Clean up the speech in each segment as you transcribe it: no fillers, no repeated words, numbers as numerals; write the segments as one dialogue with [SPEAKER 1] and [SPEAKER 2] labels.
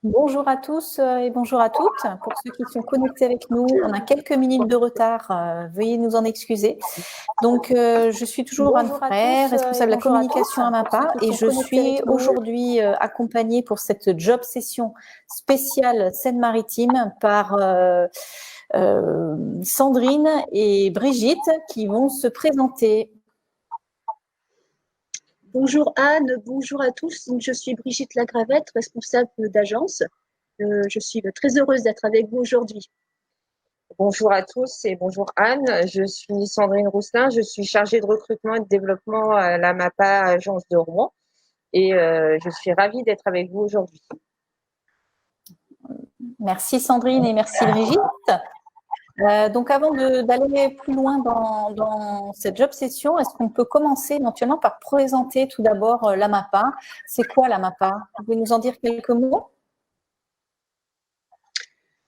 [SPEAKER 1] Bonjour à tous et bonjour à toutes. Pour ceux qui sont connectés avec nous, on a quelques minutes de retard. Veuillez nous en excuser. Donc, je suis toujours Anne Frère, responsable de la communication à MAPA, et je suis aujourd'hui accompagnée pour cette job session spéciale Seine-Maritime par Sandrine et Brigitte qui vont se présenter.
[SPEAKER 2] Bonjour Anne, bonjour à tous. Je suis Brigitte Lagravette, responsable d'agence. Je suis très heureuse d'être avec vous aujourd'hui.
[SPEAKER 3] Bonjour à tous et bonjour Anne. Je suis Sandrine Rousselin, je suis chargée de recrutement et de développement à la MAPA agence de Rouen et je suis ravie d'être avec vous aujourd'hui.
[SPEAKER 1] Merci Sandrine et merci Brigitte. Donc, avant d'aller plus loin dans cette job session, est-ce qu'on peut commencer éventuellement par présenter tout d'abord la MAPA? C'est quoi la MAPA? Vous pouvez nous en dire quelques mots?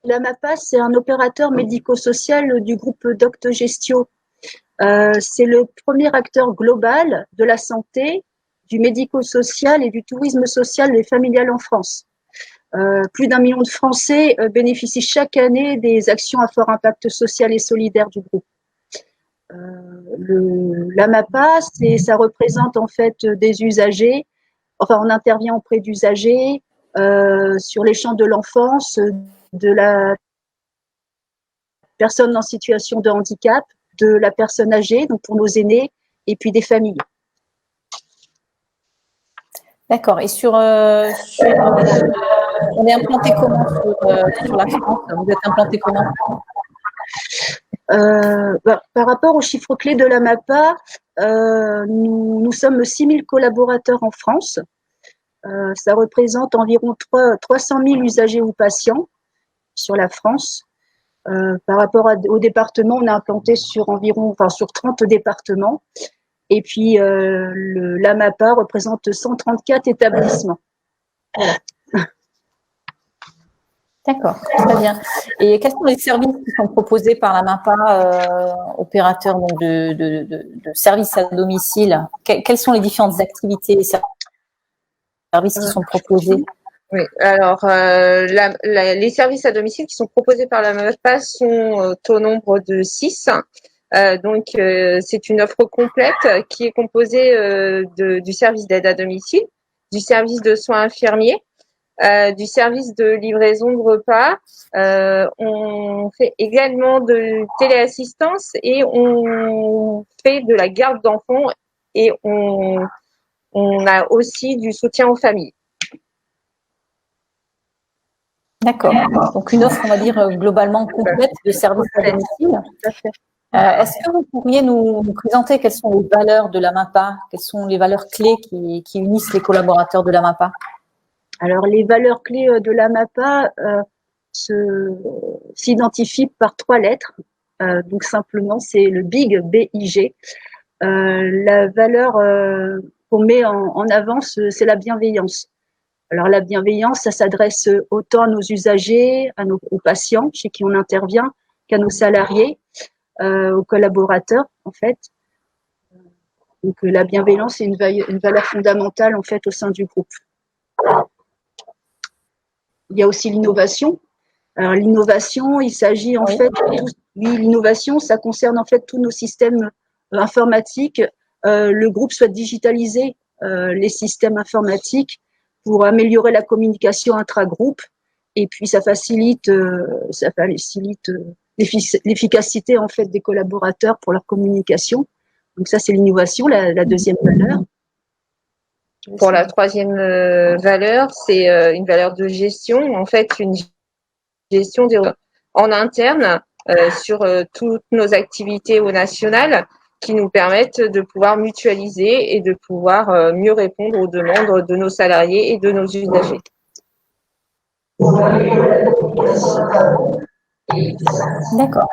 [SPEAKER 2] La MAPA, c'est un opérateur médico-social du groupe Doctogestio. C'est le premier acteur global de la santé, du médico-social et du tourisme social et familial en France. Plus d'1 million de Français bénéficient chaque année des actions à fort impact social et solidaire du groupe. La MAPA, ça représente en fait des usagers. Enfin, on intervient auprès d'usagers sur les champs de l'enfance, de la personne en situation de handicap, de la personne âgée, donc pour nos aînés, et puis des familles.
[SPEAKER 1] D'accord. Et on est implanté comment sur la France? Vous êtes implanté comment?
[SPEAKER 2] Par rapport aux chiffres clés de la MAPA, nous sommes 6000 collaborateurs en France. Ça représente environ 300 000 usagers ou patients sur la France. Par rapport au département, on est implanté sur 30 départements. Et puis, la MAPA représente 134 établissements. Voilà.
[SPEAKER 1] D'accord, très bien. Et quels sont les services qui sont proposés par la MAPA, opérateur donc de services à domicile? Quelles sont les différentes activités et services qui sont proposés?
[SPEAKER 3] Oui, alors les services à domicile qui sont proposés par la MAPA sont au nombre de 6. Donc, c'est une offre complète qui est composée du service d'aide à domicile, du service de soins infirmiers, du service de livraison de repas. On fait également de téléassistance et on fait de la garde d'enfants et on a aussi du soutien aux familles.
[SPEAKER 1] D'accord. Donc, une offre, on va dire, globalement complète de services à domicile. Est-ce que vous pourriez nous présenter quelles sont les valeurs de la MAPA? Quelles sont les valeurs clés qui unissent les collaborateurs de la MAPA?
[SPEAKER 2] Alors, les valeurs clés de la MAPA s'identifient par 3 lettres. Donc, simplement, c'est le BIG, B-I-G. La valeur qu'on met en avant, c'est la bienveillance. Alors, la bienveillance, ça s'adresse autant à nos usagers, aux patients chez qui on intervient, qu'à nos salariés, aux collaborateurs, en fait. Donc, la bienveillance est une valeur fondamentale, en fait, au sein du groupe. Il y a aussi l'innovation. Alors, l'innovation, il s'agit en fait, l'innovation, ça concerne en fait tous nos systèmes informatiques. Le groupe souhaite digitaliser les systèmes informatiques pour améliorer la communication intra-groupe, et puis ça facilite l'efficacité en fait des collaborateurs pour leur communication. Donc ça, c'est l'innovation, la deuxième valeur.
[SPEAKER 3] Pour la troisième valeur, c'est une valeur de gestion, en fait une gestion en interne sur toutes nos activités au national qui nous permettent de pouvoir mutualiser et de pouvoir mieux répondre aux demandes de nos salariés et de nos usagers.
[SPEAKER 1] D'accord.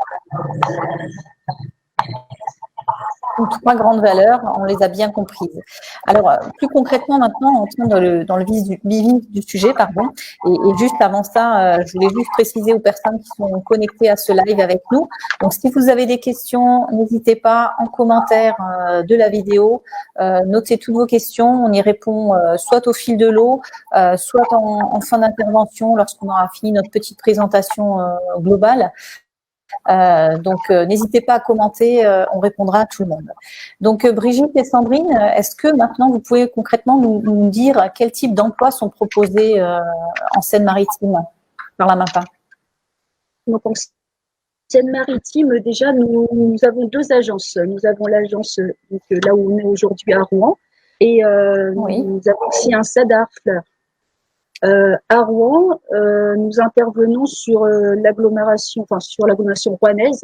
[SPEAKER 1] 3 grandes valeurs, on les a bien comprises. Alors, plus concrètement, maintenant, on entre dans le vif du sujet, pardon. Et juste avant ça, je voulais juste préciser aux personnes qui sont connectées à ce live avec nous. Donc, si vous avez des questions, n'hésitez pas en commentaire de la vidéo, notez toutes vos questions. On y répond soit au fil de l'eau, soit en fin d'intervention, lorsqu'on aura fini notre petite présentation globale. Donc, n'hésitez pas à commenter, on répondra à tout le monde. Donc, Brigitte et Sandrine, est-ce que maintenant vous pouvez concrètement nous dire quel type d'emplois sont proposés en Seine-Maritime par la MAPA?
[SPEAKER 2] Donc, en Seine-Maritime, déjà, nous avons 2 agences. Nous avons l'agence là où on est aujourd'hui à Rouen et
[SPEAKER 1] Oui.
[SPEAKER 2] nous avons aussi un SAD à Harfleur. À Rouen, nous intervenons sur l'agglomération rouennaise,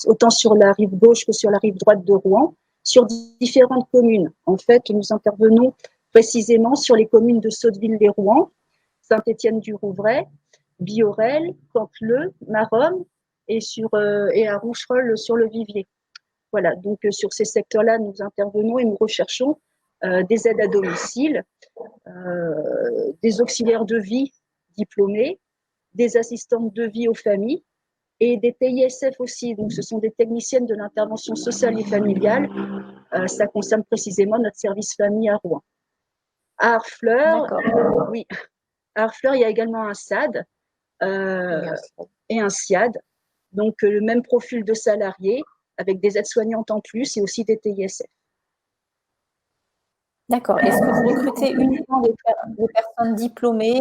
[SPEAKER 2] autant sur la rive gauche que sur la rive droite de Rouen, sur différentes communes. En fait, nous intervenons précisément sur les communes de Sotteville-les-Rouen, Saint-Étienne-du-Rouvray, Biorel, Canteleu, Maromme et à Roucherolles sur le Vivier. Voilà, donc sur ces secteurs-là, nous intervenons et nous recherchons des aides à domicile, des auxiliaires de vie diplômés, des assistantes de vie aux familles et des TISF aussi. Donc, ce sont des techniciennes de l'intervention sociale et familiale. Ça concerne précisément notre service famille à Rouen. À Harfleur, oui, à Harfleur, il y a également un SAD et un SIAD. Donc, le même profil de salariés avec des aides-soignantes en plus et aussi des TISF.
[SPEAKER 1] D'accord. Est-ce que vous recrutez uniquement des personnes diplômées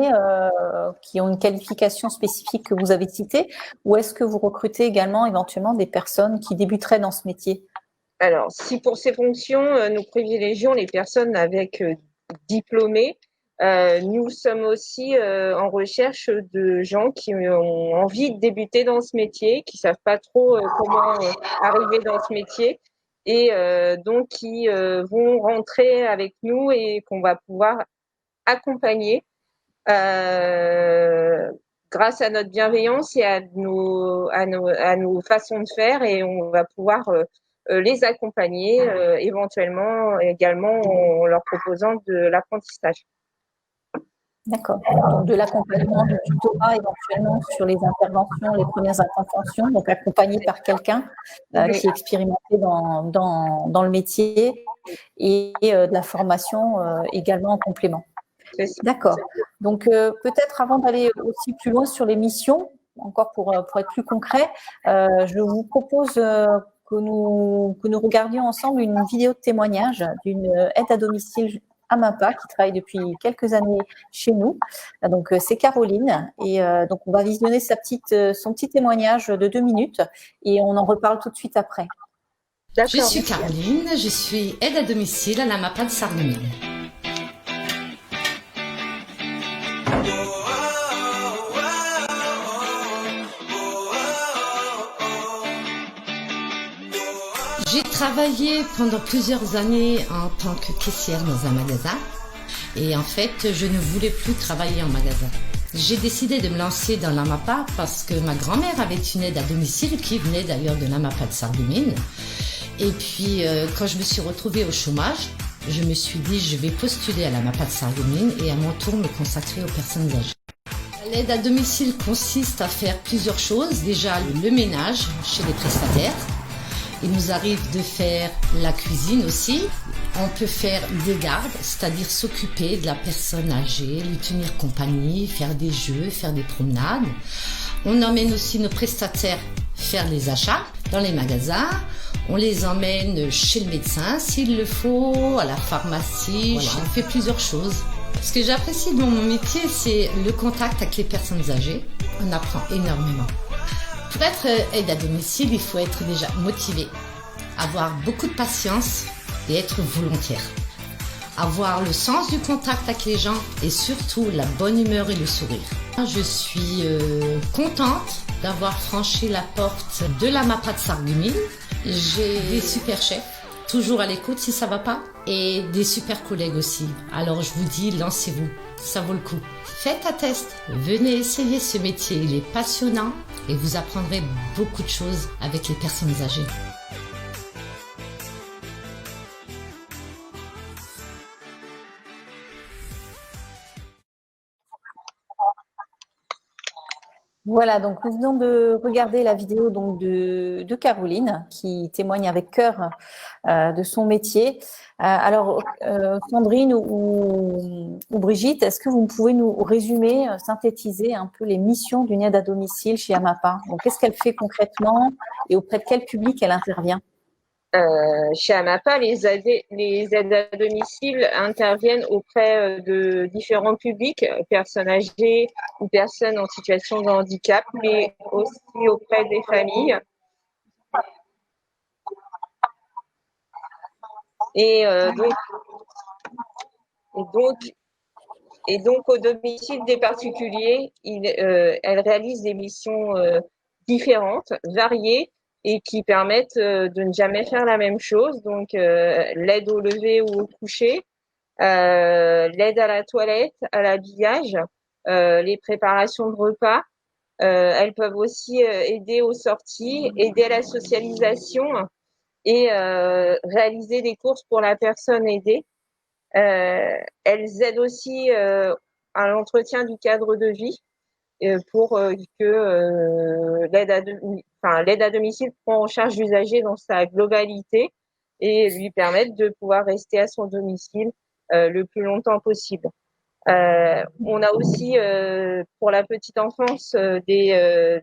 [SPEAKER 1] qui ont une qualification spécifique que vous avez citée, ou est-ce que vous recrutez également éventuellement des personnes qui débuteraient dans ce métier?
[SPEAKER 3] Alors, si pour ces fonctions, nous privilégions les personnes avec diplômés, nous sommes aussi en recherche de gens qui ont envie de débuter dans ce métier, qui savent pas trop comment arriver dans ce métier. Et donc qui vont rentrer avec nous et qu'on va pouvoir accompagner grâce à notre bienveillance et à nos façons de faire, et on va pouvoir les accompagner éventuellement également en leur proposant de l'apprentissage.
[SPEAKER 1] D'accord. Donc, de l'accompagnement, du tutorat éventuellement sur les interventions, les premières interventions, donc accompagné par quelqu'un qui est expérimenté dans le métier, et de la formation également en complément. D'accord. Donc, peut-être avant d'aller aussi plus loin sur les missions, encore pour être plus concret, je vous propose que nous regardions ensemble une vidéo de témoignage d'une aide à domicile à MAPA qui travaille depuis quelques années chez nous. Donc, c'est Caroline. Et donc, on va visionner son petit témoignage de 2 minutes et on en reparle tout de suite après.
[SPEAKER 4] Je suis Caroline, je suis aide à domicile à la MAPA de Sarreguemines. J'ai travaillé pendant plusieurs années en tant que caissière dans un magasin et en fait, je ne voulais plus travailler en magasin. J'ai décidé de me lancer dans la MAPA parce que ma grand-mère avait une aide à domicile qui venait d'ailleurs de la MAPA de Sarreguemines. Et puis, quand je me suis retrouvée au chômage, je me suis dit je vais postuler à la MAPA de Sarreguemines et à mon tour me consacrer aux personnes âgées. L'aide à domicile consiste à faire plusieurs choses. Déjà, le ménage chez les prestataires. Il nous arrive de faire la cuisine aussi. On peut faire des gardes, c'est-à-dire s'occuper de la personne âgée, lui tenir compagnie, faire des jeux, faire des promenades. On emmène aussi nos prestataires faire les achats dans les magasins. On les emmène chez le médecin s'il le faut, à la pharmacie. Voilà. On fait plusieurs choses. Ce que j'apprécie dans mon métier, c'est le contact avec les personnes âgées. On apprend énormément. Pour être aide à domicile, il faut être déjà motivé, avoir beaucoup de patience et être volontaire. Avoir le sens du contact avec les gens et surtout la bonne humeur et le sourire. Je suis contente d'avoir franchi la porte de la MAPA de Sarreguemines. J'ai des super chefs, toujours à l'écoute si ça va pas, et des super collègues aussi. Alors je vous dis, lancez-vous, ça vaut le coup. Faites un test, venez essayer ce métier, il est passionnant et vous apprendrez beaucoup de choses avec les personnes âgées.
[SPEAKER 1] Voilà, donc nous venons de regarder la vidéo donc de Caroline qui témoigne avec cœur de son métier. Alors, Sandrine ou Brigitte, est-ce que vous pouvez nous résumer, synthétiser un peu les missions d'une aide à domicile chez Amapa? Donc, qu'est-ce qu'elle fait concrètement et auprès de quel public elle intervient?
[SPEAKER 3] Chez Amapa, les aides à domicile interviennent auprès de différents publics, personnes âgées ou personnes en situation de handicap, mais aussi auprès des familles. Et donc, au domicile des particuliers, elle réalise des missions différentes, variées, et qui permettent de ne jamais faire la même chose. Donc, l'aide au lever ou au coucher, l'aide à la toilette, à l'habillage, les préparations de repas. Elles peuvent aussi aider aux sorties, aider à la socialisation et réaliser des courses pour la personne aidée. Elles aident aussi à l'entretien du cadre de vie pour que l'aide à domicile prend en charge l'usager dans sa globalité et lui permettre de pouvoir rester à son domicile le plus longtemps possible. On a aussi pour la petite enfance des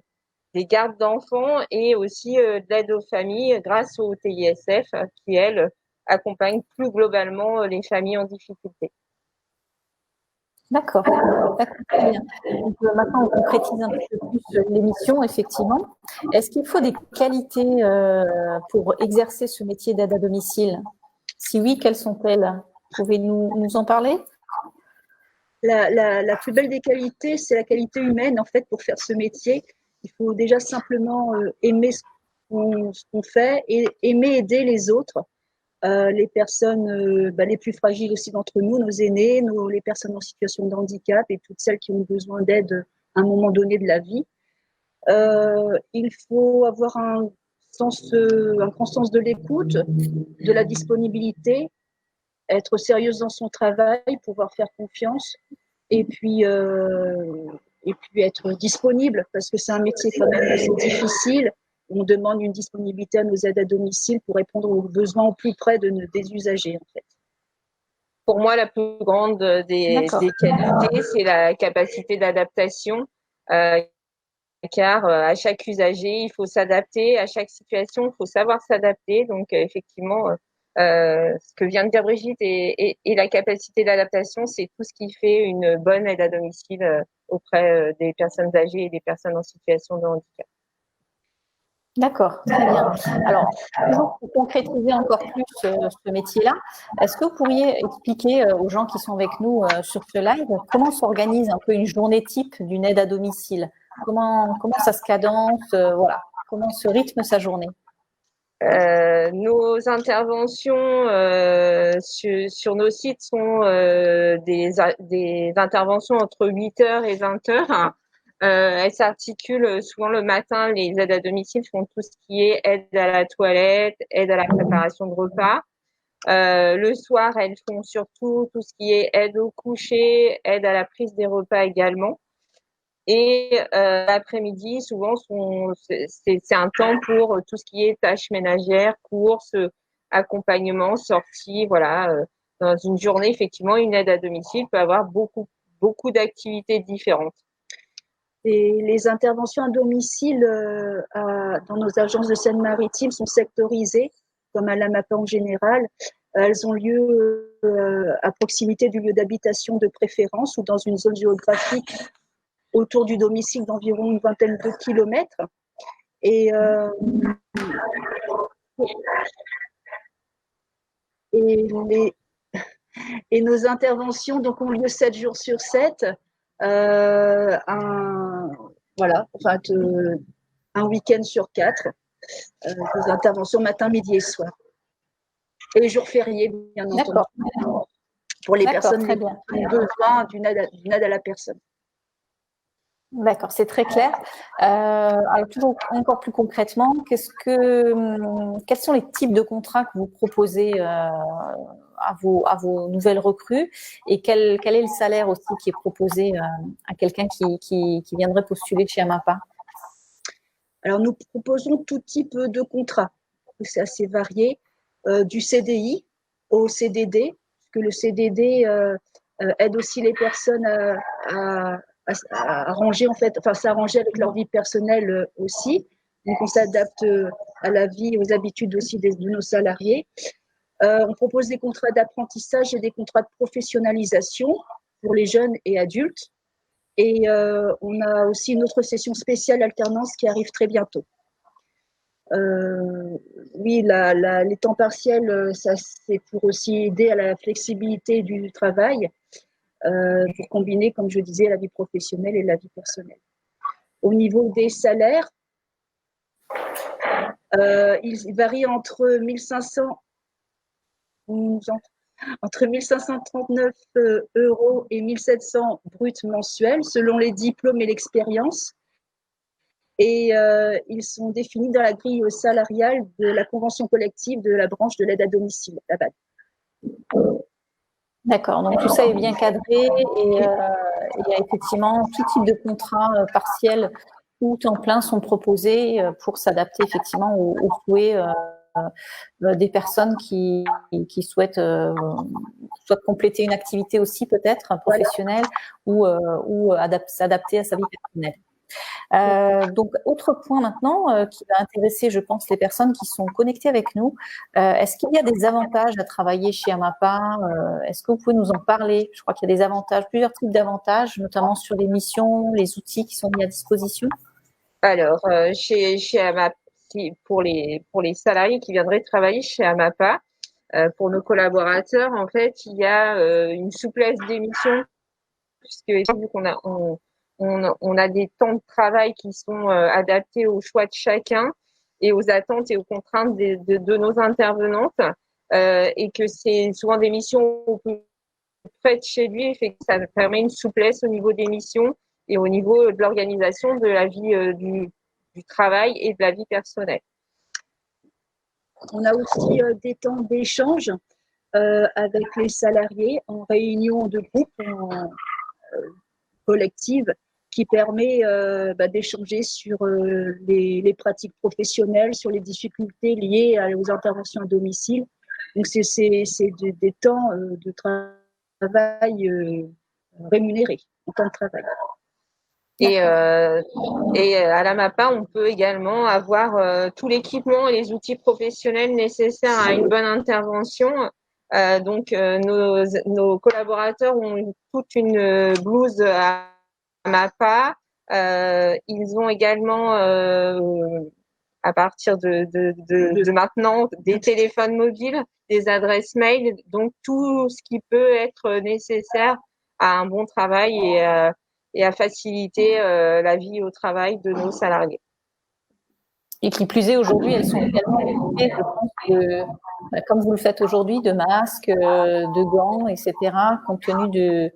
[SPEAKER 3] gardes d'enfants et aussi de l'aide aux familles grâce au TISF qui, elle, accompagne plus globalement les familles en difficulté.
[SPEAKER 1] D'accord, très bien. Donc, maintenant, on concrétise un petit peu plus l'émission, effectivement. Est-ce qu'il faut des qualités pour exercer ce métier d'aide à domicile? Si oui, quelles sont-elles? Pouvez-vous nous en parler?
[SPEAKER 2] La plus belle des qualités, c'est la qualité humaine, en fait, pour faire ce métier. Il faut déjà simplement aimer ce qu'on fait et aimer aider les autres. Les personnes les plus fragiles aussi d'entre nous, nos aînés, les personnes en situation de handicap et toutes celles qui ont besoin d'aide à un moment donné de la vie. Il faut avoir un grand sens de l'écoute, de la disponibilité, être sérieuse dans son travail, pouvoir faire confiance et puis être disponible parce que c'est un métier quand même assez difficile. On demande une disponibilité à nos aides à domicile pour répondre aux besoins au plus près des usagers, en fait.
[SPEAKER 3] Pour moi, la plus grande des qualités, c'est la capacité d'adaptation, car à chaque usager, il faut s'adapter, à chaque situation, il faut savoir s'adapter. Donc, effectivement, ce que vient de dire Brigitte et la capacité d'adaptation, c'est tout ce qui fait une bonne aide à domicile auprès des personnes âgées et des personnes en situation de handicap.
[SPEAKER 1] D'accord, très bien. Alors, toujours pour concrétiser encore plus ce métier-là, est-ce que vous pourriez expliquer aux gens qui sont avec nous sur ce live comment s'organise un peu une journée type d'une aide à domicile? Comment ça se cadence, voilà, comment se rythme sa journée?
[SPEAKER 3] Nos interventions sur nos sites sont des interventions entre 8h et 20h. Elles s'articulent souvent le matin. Les aides à domicile font tout ce qui est aide à la toilette, aide à la préparation de repas. Le soir, elles font surtout tout ce qui est aide au coucher, aide à la prise des repas également. Et l'après-midi, souvent, c'est un temps pour tout ce qui est tâches ménagères, courses, accompagnement, sorties. Voilà. Dans une journée, effectivement, une aide à domicile peut avoir beaucoup d'activités différentes.
[SPEAKER 2] Et les interventions à domicile dans nos agences de Seine-Maritime sont sectorisées, comme à l'AMAPA en général. Elles ont lieu à proximité du lieu d'habitation de préférence ou dans une zone géographique autour du domicile d'environ une vingtaine de kilomètres. Et nos interventions donc, ont lieu 7 jours sur 7. Un week-end sur 4, des interventions matin, midi et soir. Et les jours fériés, bien entendu, pour les personnes qui ont besoin d'une aide à la personne.
[SPEAKER 1] D'accord, c'est très clair. Alors, toujours encore plus concrètement, quels sont les types de contrats que vous proposez à vos nouvelles recrues et quel est le salaire aussi qui est proposé à quelqu'un qui viendrait postuler chez Amapa?
[SPEAKER 2] Alors, nous proposons tout type de contrat. C'est assez varié, du CDI au CDD, parce que le CDD aide aussi les personnes à arranger, en fait, enfin, s'arranger avec leur vie personnelle aussi. Donc, on s'adapte à la vie, aux habitudes aussi de nos salariés. On propose des contrats d'apprentissage et des contrats de professionnalisation pour les jeunes et adultes. Et on a aussi une autre session spéciale alternance qui arrive très bientôt. Oui, les temps partiels, ça c'est pour aussi aider à la flexibilité du travail, pour combiner, comme je disais, la vie professionnelle et la vie personnelle. Au niveau des salaires, ils varient entre 1539 euros et 1700 bruts mensuels selon les diplômes et l'expérience. Et ils sont définis dans la grille salariale de la convention collective de la branche de l'aide à domicile, la BAD.
[SPEAKER 1] D'accord, donc tout ça est bien cadré et il y a effectivement tout type de contrats partiels ou temps plein sont proposés pour s'adapter effectivement aux souhaits des personnes qui souhaitent soit compléter une activité aussi peut-être professionnelle ou s'adapter à sa vie personnelle. Donc, autre point maintenant qui va intéresser, je pense, les personnes qui sont connectées avec nous. Est-ce qu'il y a des avantages à travailler chez Amapa? Est-ce que vous pouvez nous en parler? Je crois qu'il y a des avantages, plusieurs types d'avantages, notamment sur les missions, les outils qui sont mis à disposition.
[SPEAKER 3] Alors, chez Amapa, pour les salariés qui viendraient travailler chez Amapa, pour nos collaborateurs, en fait, il y a une souplesse d'émission, puisque vu on a des temps de travail qui sont adaptés aux choix de chacun et aux attentes et aux contraintes de nos intervenantes, et que c'est souvent des missions faites chez lui, et fait que ça permet une souplesse au niveau des missions et au niveau de l'organisation de la vie du travail et de la vie personnelle.
[SPEAKER 2] On a aussi des temps d'échange avec les salariés en réunion de groupe, en collective, qui permet d'échanger sur les pratiques professionnelles, sur les difficultés liées aux interventions à domicile. Donc, c'est des temps de travail rémunérés, en temps de travail.
[SPEAKER 3] Et à l'Amapa, on peut également avoir tout l'équipement et les outils professionnels nécessaires à une bonne intervention. Donc, nos collaborateurs ont toute une blouse à Amapa. Ils ont également, à partir de maintenant, des téléphones mobiles, des adresses mail, donc tout ce qui peut être nécessaire à un bon travail et à faciliter la vie au travail de nos salariés.
[SPEAKER 1] Et qui plus est, aujourd'hui, elles sont également équipées, je pense, comme vous le faites aujourd'hui, de masques, de gants, etc., compte tenu des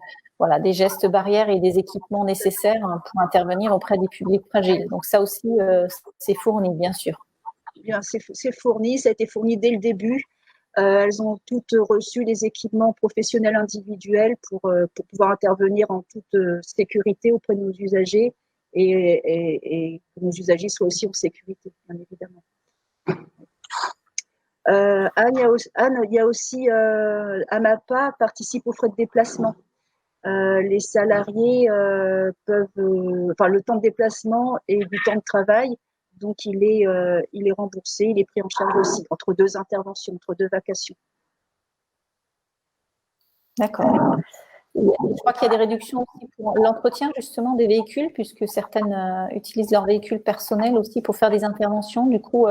[SPEAKER 1] gestes barrières et des équipements nécessaires pour intervenir auprès des publics fragiles. Donc ça aussi, c'est fourni, bien sûr.
[SPEAKER 2] Bien, c'est fourni, ça a été fourni dès le début. Elles ont toutes reçu les équipements professionnels individuels pour pouvoir intervenir en toute sécurité auprès de nos usagers et que nos usagers soient aussi en sécurité, bien évidemment. Anne, il y a aussi Amapa participe aux frais de déplacement. Les salariés peuvent, le temps de déplacement et du temps de travail, donc il est remboursé, il est pris en charge aussi entre deux interventions, entre deux vacations.
[SPEAKER 1] D'accord. Je crois qu'il y a des réductions aussi pour l'entretien justement des véhicules, puisque certaines utilisent leur véhicule personnel aussi pour faire des interventions. Du coup,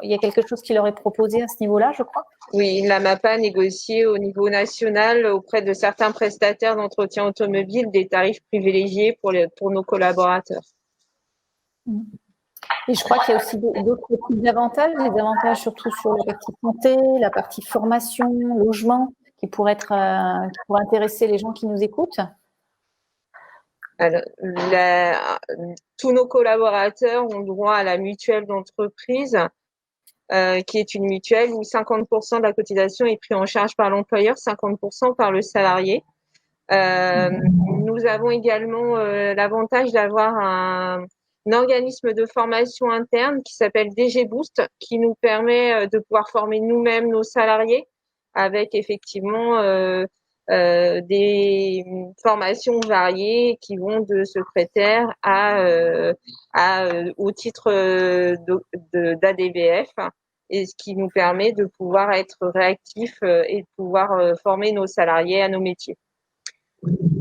[SPEAKER 1] il y a quelque chose qui leur est proposé à ce niveau-là, je crois.
[SPEAKER 3] Oui, la MAPA a négocié au niveau national auprès de certains prestataires d'entretien automobile des tarifs privilégiés pour nos collaborateurs.
[SPEAKER 1] Et je crois qu'il y a aussi d'autres types d'avantages, des avantages surtout sur la partie santé, la partie formation, logement, qui pourraient intéresser les gens qui nous écoutent.
[SPEAKER 3] Alors, tous nos collaborateurs ont droit à la mutuelle d'entreprise qui est une mutuelle où 50% de la cotisation est pris en charge par l'employeur, 50% par le salarié. Nous avons également l'avantage d'avoir un organisme de formation interne qui s'appelle DG Boost, qui nous permet de pouvoir former nous-mêmes nos salariés avec effectivement des formations variées qui vont de secrétaire au titre d'ADBF, et ce qui nous permet de pouvoir être réactifs et de pouvoir former nos salariés à nos métiers.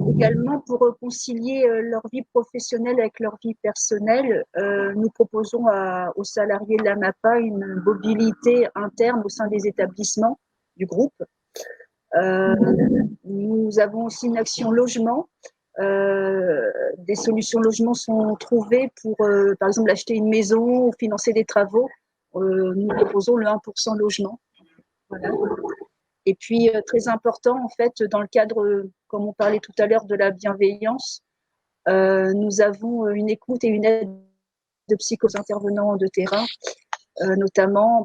[SPEAKER 2] Également, pour concilier leur vie professionnelle avec leur vie personnelle, nous proposons aux salariés de la MAPA une mobilité interne au sein des établissements du groupe. Nous avons aussi une action logement. Des solutions logement sont trouvées pour, par exemple, acheter une maison ou financer des travaux. Nous proposons le 1% logement. Voilà. Et puis, très important, en fait, dans le cadre, comme on parlait tout à l'heure, de la bienveillance, nous avons une écoute et une aide de psycho-intervenants de terrain, notamment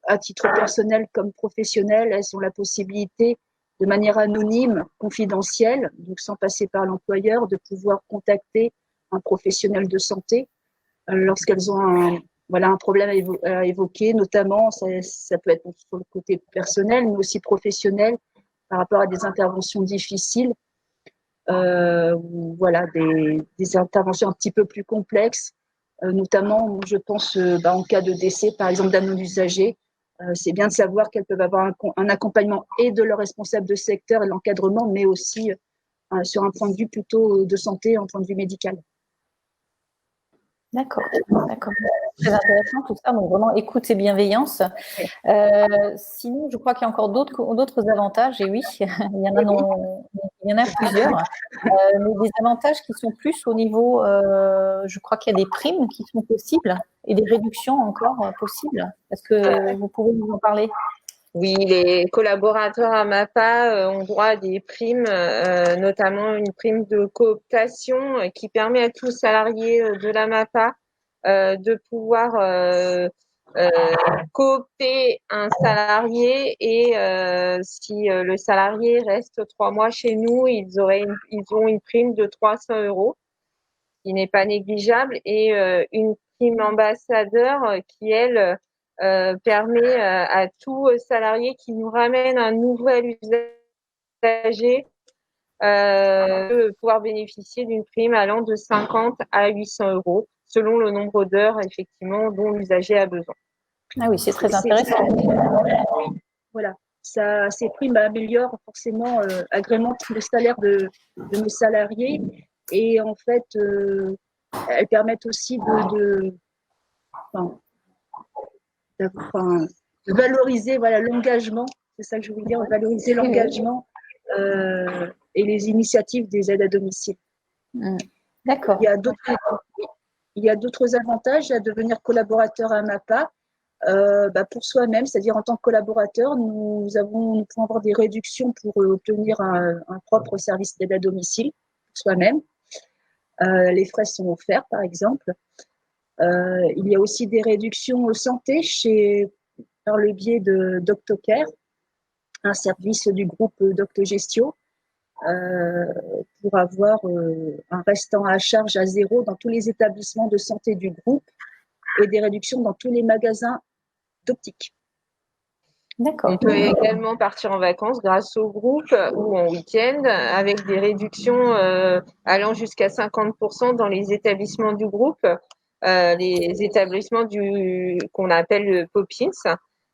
[SPEAKER 2] à titre personnel comme professionnel. Elles ont la possibilité, de manière anonyme, confidentielle, donc sans passer par l'employeur, de pouvoir contacter un professionnel de santé lorsqu'elles ont un problème à évoquer, notamment, ça peut être sur le côté personnel, mais aussi professionnel, par rapport à des interventions difficiles, des interventions un petit peu plus complexes, notamment, je pense, en cas de décès, par exemple, d'un non-usager. C'est bien de savoir qu'elles peuvent avoir un accompagnement et de leur responsable de secteur et de l'encadrement, mais aussi sur un point de vue plutôt de santé, un point de vue médical.
[SPEAKER 1] D'accord. Très intéressant tout ça, donc vraiment écoute et bienveillance. Sinon, je crois qu'il y a encore d'autres avantages, et oui, il y en a plusieurs, mais des avantages qui sont plus au niveau, je crois qu'il y a des primes qui sont possibles et des réductions encore possibles. Est-ce que vous pouvez nous en parler ?
[SPEAKER 3] Oui, les collaborateurs à MAPA ont droit à des primes, notamment une prime de cooptation qui permet à tous salariés de la MAPA de pouvoir coopter un salarié, et si le salarié reste 3 mois chez nous, ils ont une prime de 300 €, qui n'est pas négligeable, et une prime ambassadeur qui, elle, permet à tout salarié qui nous ramène un nouvel usager de pouvoir bénéficier d'une prime allant de 50 à 800 € selon le nombre d'heures effectivement dont l'usager a besoin.
[SPEAKER 1] Ah oui, c'est très intéressant.
[SPEAKER 2] Voilà, ces primes améliorent forcément, agrémentent le salaire de nos salariés, et en fait, elles permettent aussi de valoriser l'engagement, c'est ça que je voulais dire, valoriser l'engagement et les initiatives des aides à domicile.
[SPEAKER 1] D'accord.
[SPEAKER 2] Il y a d'autres avantages à devenir collaborateur à MAPA. Pour soi-même, c'est-à-dire en tant que collaborateur, nous pouvons avoir des réductions pour obtenir un propre service d'aide à domicile pour soi-même. Les frais sont offerts, par exemple. Il y a aussi des réductions santé par le biais de DoctoCare, un service du groupe Doctogestio, pour avoir un restant à charge à 0 dans tous les établissements de santé du groupe, et des réductions dans tous les magasins d'optique.
[SPEAKER 3] D'accord. On peut également partir en vacances grâce au groupe ou en week-end, avec des réductions allant jusqu'à 50% dans les établissements du groupe, les établissements qu'on appelle le Poppins.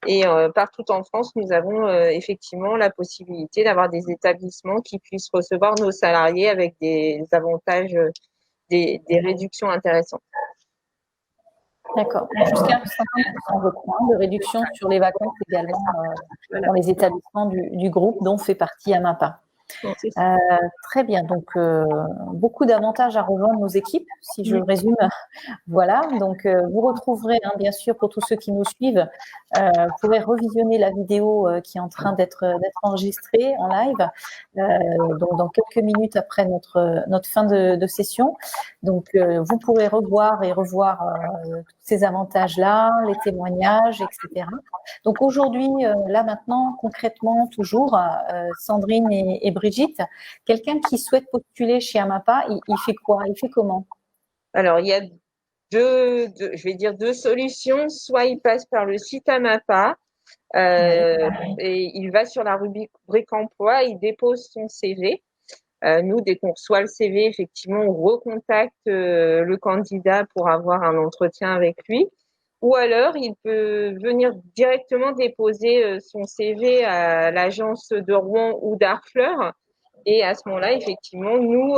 [SPEAKER 3] Et partout en France, nous avons effectivement la possibilité d'avoir des établissements qui puissent recevoir nos salariés avec des avantages, des réductions intéressantes.
[SPEAKER 1] D'accord. Jusqu'à 50% je crois, de réduction sur les vacances également dans les établissements du groupe dont fait partie AMAPA.
[SPEAKER 2] C'est ça.
[SPEAKER 1] Très bien, donc beaucoup d'avantages à rejoindre nos équipes, si je résume. Voilà, donc vous retrouverez, hein, bien sûr, pour tous ceux qui nous suivent, vous pourrez revisionner la vidéo qui est en train d'être enregistrée en live, donc dans quelques minutes après notre fin de session. Donc vous pourrez revoir et revoir tous ces avantages-là, les témoignages, etc. Donc aujourd'hui, là maintenant, concrètement, toujours, Sandrine et Brigitte, quelqu'un qui souhaite postuler chez Amapa, il fait quoi? Il fait comment?
[SPEAKER 3] Alors, il y a je vais dire deux solutions. Soit il passe par le site Amapa et il va sur la rubrique emploi, il dépose son CV. Nous, dès qu'on reçoit le CV, effectivement, on recontacte le candidat pour avoir un entretien avec lui. Ou alors, il peut venir directement déposer son CV à l'agence de Rouen ou d'Harfleur. Et à ce moment-là, effectivement, nous,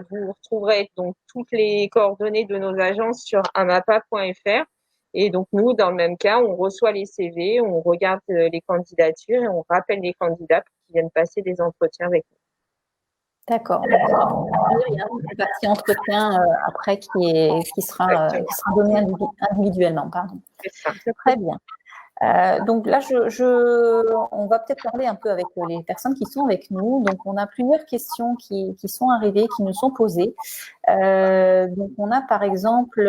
[SPEAKER 3] vous retrouverez donc toutes les coordonnées de nos agences sur amapa.fr. Et donc, nous, dans le même cas, on reçoit les CV, on regarde les candidatures et on rappelle les candidats pour qu'ils viennent passer des entretiens avec nous.
[SPEAKER 1] D'accord. Il y a une partie entretien après qui sera donnée individuellement. Pardon.
[SPEAKER 3] C'est
[SPEAKER 1] très bien. Donc là, on va peut-être parler un peu avec les personnes qui sont avec nous. Donc, on a plusieurs questions qui sont arrivées, qui nous sont posées. Donc, on a par exemple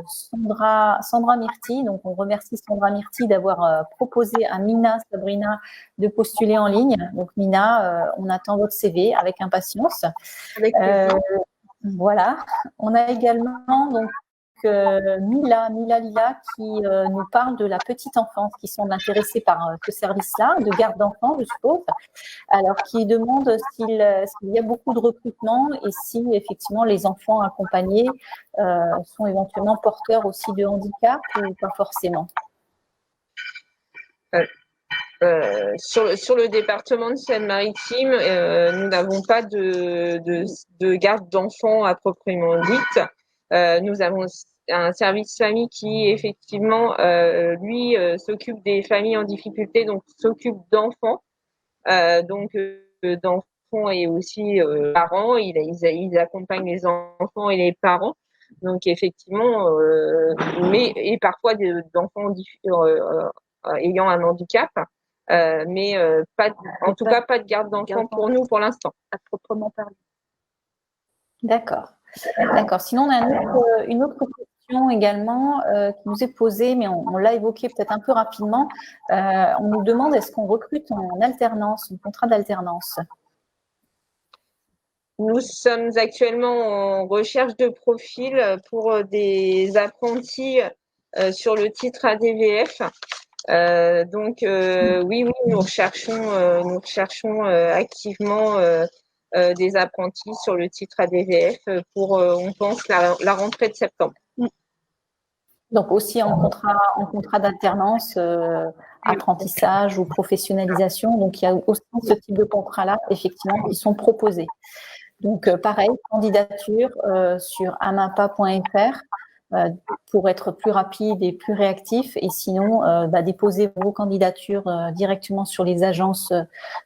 [SPEAKER 1] Sandra Myrti. Donc, on remercie Sandra Myrti d'avoir proposé à Mina Sabrina de postuler en ligne. Donc, Mina, on attend votre CV avec impatience.
[SPEAKER 2] Avec plaisir.
[SPEAKER 1] Voilà. On a également donc Mila Lila qui nous parle de la petite enfance, qui semble intéressée par ce service-là, de garde d'enfants, je suppose. Alors, qui demande s'il y a beaucoup de recrutement et si effectivement les enfants accompagnés sont éventuellement porteurs aussi de handicap ou pas forcément.
[SPEAKER 3] Sur le département de Seine-Maritime, nous n'avons pas de garde d'enfants à proprement dite. Nous avons un service famille qui effectivement lui s'occupe des familles en difficulté, donc s'occupe d'enfants, d'enfants et aussi parents. Ils accompagnent les enfants et les parents. Donc effectivement, et parfois d'enfants ayant un handicap, mais en tout cas pas de garde d'enfants pour nous pour l'instant,
[SPEAKER 2] à proprement parler.
[SPEAKER 1] D'accord. Sinon, on a une autre question également qui nous est posée, mais on l'a évoqué peut-être un peu rapidement. On nous demande est-ce qu'on recrute en alternance, en contrat d'alternance?
[SPEAKER 3] Nous sommes actuellement en recherche de profil pour des apprentis sur le titre ADVF. Oui, nous recherchons activement des apprentis sur le titre ADVF pour, on pense, la rentrée de septembre.
[SPEAKER 1] Donc aussi en contrat d'alternance, apprentissage ou professionnalisation. Donc il y a aussi ce type de contrats-là, effectivement, qui sont proposés. Donc pareil, candidature sur amapa.fr pour être plus rapide et plus réactif. Et sinon, déposez vos candidatures directement sur les agences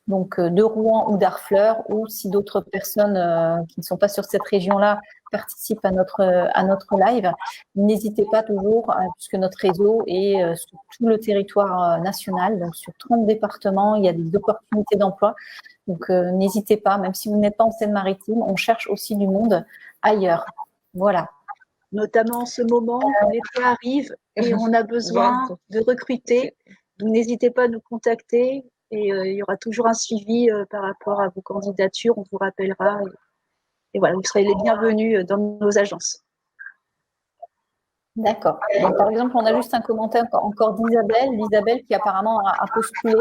[SPEAKER 1] de Rouen ou d'Harfleur, ou si d'autres personnes qui ne sont pas sur cette région-là participent à notre live, n'hésitez pas toujours, puisque notre réseau est sur tout le territoire national, donc sur 30 départements, il y a des opportunités d'emploi. Donc n'hésitez pas, même si vous n'êtes pas en Seine-Maritime, on cherche aussi du monde ailleurs. Voilà.
[SPEAKER 2] Notamment en ce moment, l'été arrive et on a besoin de recruter. Donc n'hésitez pas à nous contacter et il y aura toujours un suivi par rapport à vos candidatures. On vous rappellera et voilà, vous serez les bienvenus dans nos agences.
[SPEAKER 1] D'accord. Donc, par exemple, on a juste un commentaire encore d'Isabelle qui apparemment a postulé.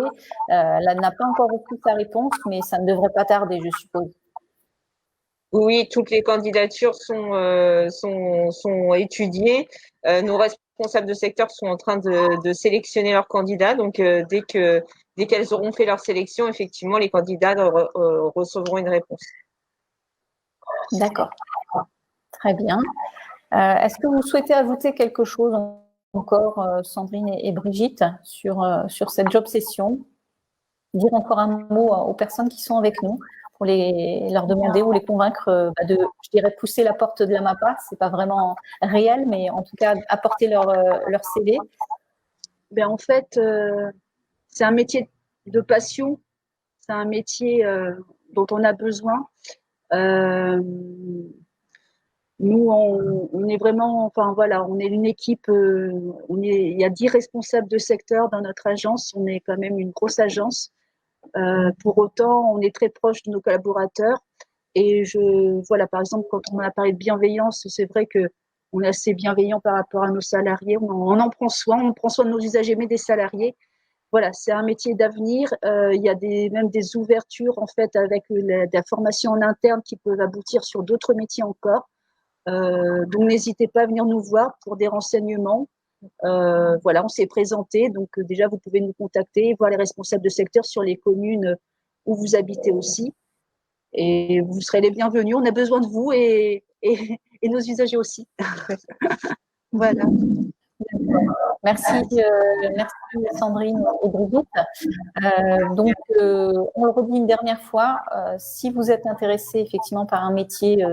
[SPEAKER 1] Elle n'a pas encore reçu sa réponse, mais ça ne devrait pas tarder, je suppose.
[SPEAKER 3] Oui, toutes les candidatures sont étudiées. Nos responsables de secteur sont en train de sélectionner leurs candidats. Donc, dès qu'elles auront fait leur sélection, effectivement, les candidats recevront une réponse.
[SPEAKER 1] D'accord. Très bien. Est-ce que vous souhaitez ajouter quelque chose encore, Sandrine et Brigitte, sur cette job session? dire encore un mot aux personnes qui sont avec nous pour leur demander ou les convaincre de, je dirais, pousser la porte de la MAPA. C'est pas vraiment réel, mais en tout cas apporter leur CV.
[SPEAKER 2] Ben en fait, c'est un métier de passion, c'est un métier dont on a besoin. Nous, on est vraiment, enfin voilà, on est une équipe, il y a 10 responsables de secteur dans notre agence, on est quand même une grosse agence. Pour autant, on est très proche de nos collaborateurs. Et voilà, par exemple, quand on a parlé de bienveillance, c'est vrai que on est assez bienveillant par rapport à nos salariés. On en prend soin, on prend soin de nos usagers, mais des salariés. Voilà, c'est un métier d'avenir. Il y a même des ouvertures en fait avec de la formation en interne qui peuvent aboutir sur d'autres métiers encore. Donc n'hésitez pas à venir nous voir pour des renseignements. Voilà, on s'est présenté, donc déjà vous pouvez nous contacter, voir les responsables de secteur sur les communes où vous habitez aussi, et vous serez les bienvenus. On a besoin de vous et nos usagers aussi. Voilà.
[SPEAKER 1] Merci Sandrine et Brigitte. Donc, on le redit une dernière fois, si vous êtes intéressé effectivement par un métier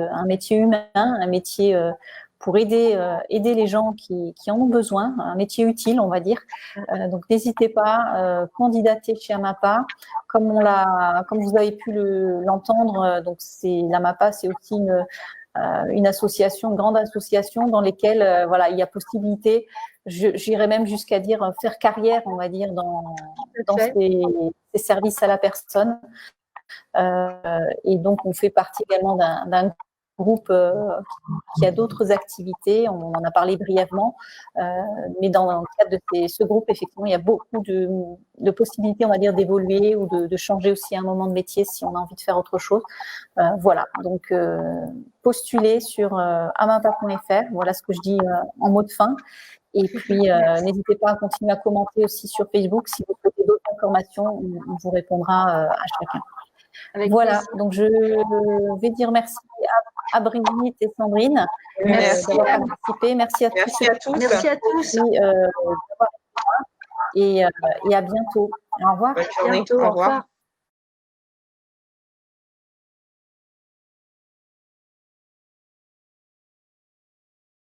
[SPEAKER 1] humain, un métier pour aider les gens qui en ont besoin, un métier utile, on va dire. Donc, n'hésitez pas, candidatez chez AMAPA. Comme vous avez pu l'entendre, donc l'AMAPA, c'est aussi une association, une grande association dans lesquelles voilà, il y a possibilité, j'irais même jusqu'à dire faire carrière, on va dire, dans ces services à la personne. Et donc, on fait partie également d'un groupe qui a d'autres activités. On en a parlé brièvement, mais dans le cadre de ce groupe, effectivement, il y a beaucoup de possibilités, on va dire, d'évoluer ou de changer aussi à un moment de métier si on a envie de faire autre chose. Voilà, donc postulez sur amapa.fr, voilà ce que je dis en mot de fin. Et puis, n'hésitez pas à continuer à commenter aussi sur Facebook. Si vous souhaitez d'autres informations, on vous répondra à chacun. Voilà, donc je vais dire merci à Brigitte et Sandrine d'avoir participé. Merci à tous.
[SPEAKER 2] Merci à tous.
[SPEAKER 1] Et à bientôt. Au revoir.
[SPEAKER 3] Bonne journée. Au revoir.